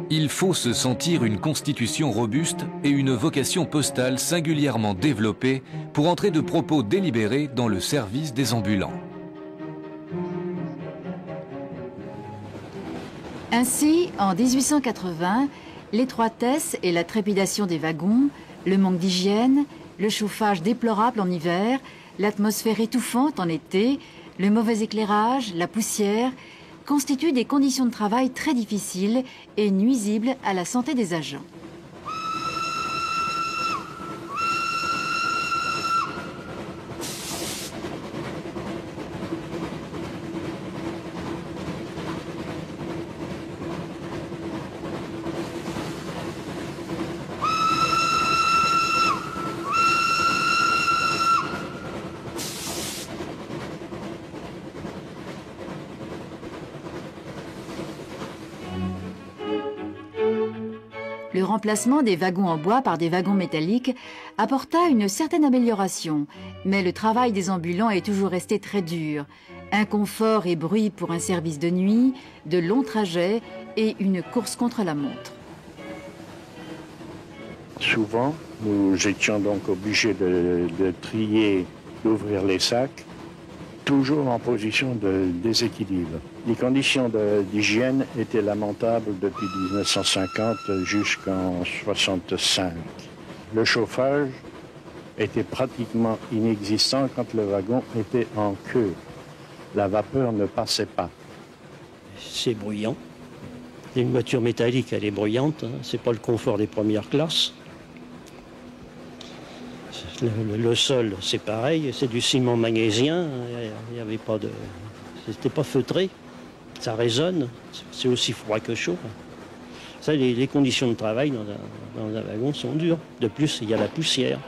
Il faut se sentir une constitution robuste et une vocation postale singulièrement développée pour entrer de propos délibérés dans le service des ambulants. Ainsi, en 1880, l'étroitesse et la trépidation des wagons, le manque d'hygiène, le chauffage déplorable en hiver, l'atmosphère étouffante en été, le mauvais éclairage, la poussière, constituent des conditions de travail très difficiles et nuisibles à la santé des agents. Le remplacement des wagons en bois par des wagons métalliques apporta une certaine amélioration, mais le travail des ambulants est toujours resté très dur. Inconfort et bruit pour un service de nuit, de longs trajets et une course contre la montre. Souvent, nous étions donc obligés de trier, d'ouvrir les sacs, toujours en position de déséquilibre. Les conditions d'hygiène étaient lamentables depuis 1950 jusqu'en 1965. Le chauffage était pratiquement inexistant quand le wagon était en queue. La vapeur ne passait pas. C'est bruyant. Une voiture métallique, elle est bruyante. Hein. C'est pas le confort des premières classes. Le sol, c'est pareil, c'est du ciment magnésien. Il n'y avait pas de... C'était pas feutré. Ça résonne. C'est aussi froid que chaud. Ça, les conditions de travail dans un wagon sont dures. De plus, il y a la poussière.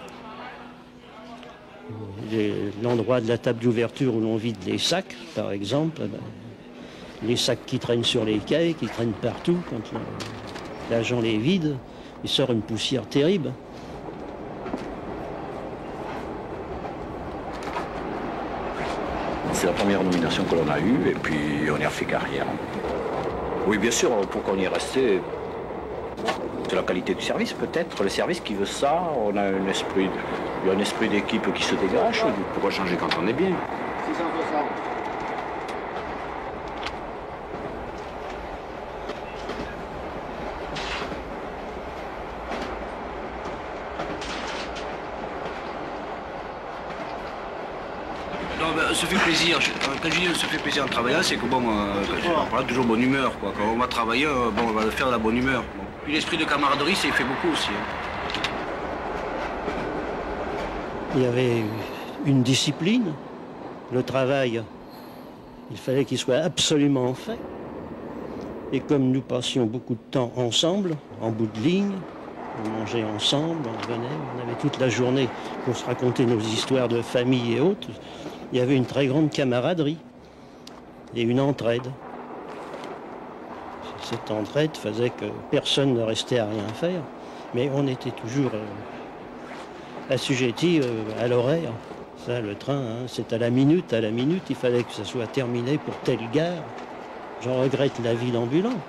L'endroit de la table d'ouverture où l'on vide les sacs, par exemple, les sacs qui traînent sur les quais, qui traînent partout, quand l'agent les vide, il sort une poussière terrible. C'est la première nomination que l'on a eue et puis on y a fait carrière. Oui, bien sûr, pour qu'on y est resté, c'est la qualité du service peut-être. Le service qui veut ça, on a un esprit, il y a un esprit d'équipe qui se dégage. Pourquoi changer quand on est bien? 660. Se fait plaisir. Quand je dis se fait plaisir en travaillant, c'est que bon, on a toujours bonne humeur, quoi. Quand on va travailler, bon, on va le faire de la bonne humeur. Bon. Puis l'esprit de camaraderie, ça y fait beaucoup aussi. Hein. Il y avait une discipline. Le travail, il fallait qu'il soit absolument fait. Et comme nous passions beaucoup de temps ensemble, en bout de ligne, on mangeait ensemble, on venait, on avait toute la journée pour se raconter nos histoires de famille et autres. Il y avait une très grande camaraderie et une entraide. Cette entraide faisait que personne ne restait à rien faire, mais on était toujours assujettis à l'horaire. Ça, le train, hein, c'est à la minute, il fallait que ça soit terminé pour telle gare. J'en regrette la vie d'ambulant,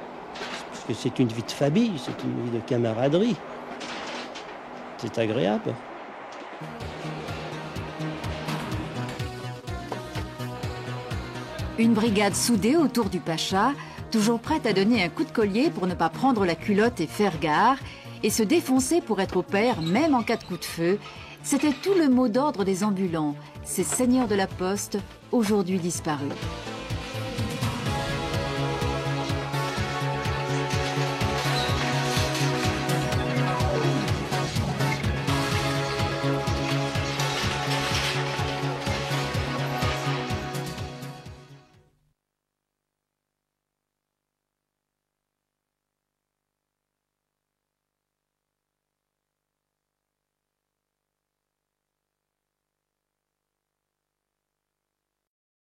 parce que c'est une vie de famille, c'est une vie de camaraderie. C'est agréable. Une brigade soudée autour du pacha, toujours prête à donner un coup de collier pour ne pas prendre la culotte et faire gare, et se défoncer pour être au pair, même en cas de coup de feu, c'était tout le mot d'ordre des ambulants, ces seigneurs de la poste, aujourd'hui disparus.